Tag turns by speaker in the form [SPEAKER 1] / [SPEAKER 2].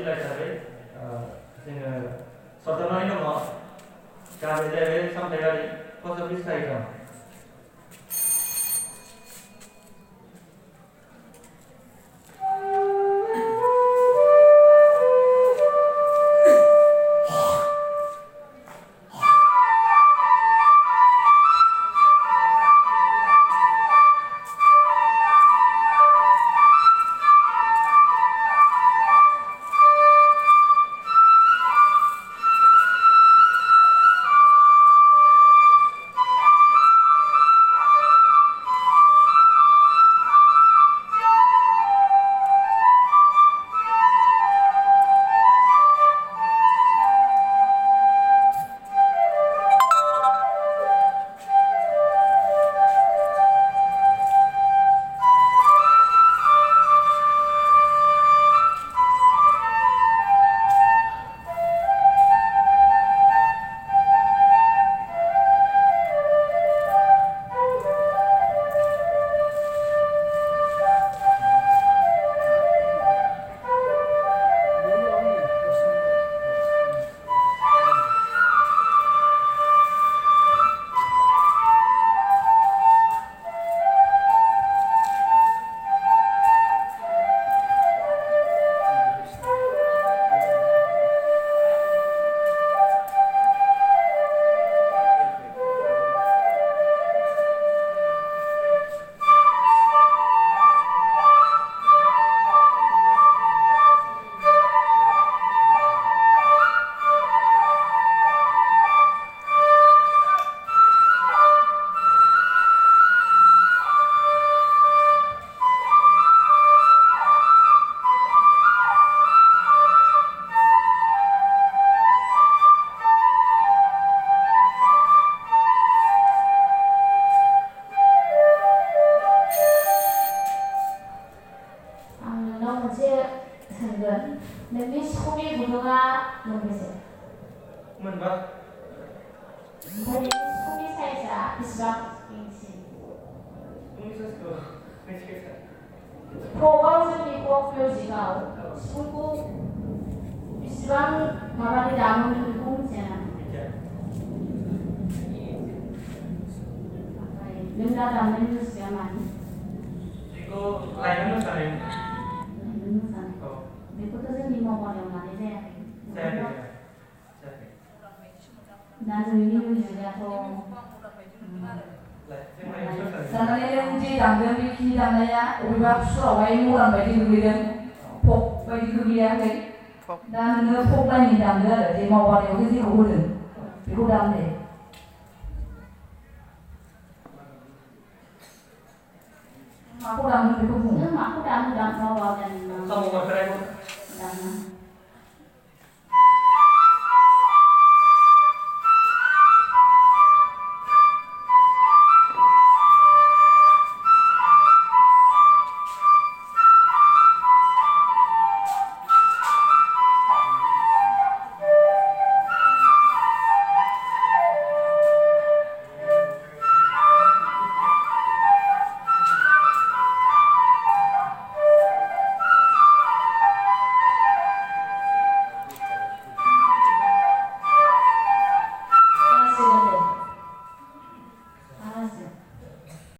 [SPEAKER 1] जिल्ला हिसाबै जोङो सरजाबनानै दङ गामिया जाहैबाय सामथाइबारि पस्ट अफिस कारिगाव
[SPEAKER 2] नोंनि सिफुंनि गुदुङा मोनबेसे?
[SPEAKER 1] मोनबा।
[SPEAKER 2] ओमफ्राय नोंनि सिफुंनि साइजआ बेसेबां इंचि?
[SPEAKER 1] सिफुंनि साइजखौ मिथिगौ।
[SPEAKER 2] फकआव जोंनि फक मिउजिकआव सिफुंखौ बेसेबां माबानि दामो बेखौ मिथिया ना?
[SPEAKER 1] मिथिया।
[SPEAKER 2] ओमफ्राय नों दा दामनाय मिउजिकआ मानि?
[SPEAKER 1] बेखौ लाइमोन मोसानाय।
[SPEAKER 2] लाइमोन मोसानाय। बेखौथ' जोंनि मावबादायाव लानाय जायाखै।
[SPEAKER 1] जायाखै।
[SPEAKER 2] दा जोंनि मिउजिकआथ'
[SPEAKER 3] साननानै नों जे दामदों बेखिनि दामनाया अबेबा सुरावहाय मदार्न बायदि गोग्लैदों फक बायदि गोग्लैयाखै दा नोङो फक लाइननि दामदो आरो जे मावबादायाव जेखौ होदों बेखौ दाम दे माखौ दामो बेखौ बुं
[SPEAKER 2] नों माखौ दामो मावबादानि
[SPEAKER 1] खामाव गाखोनायखौ
[SPEAKER 2] दामो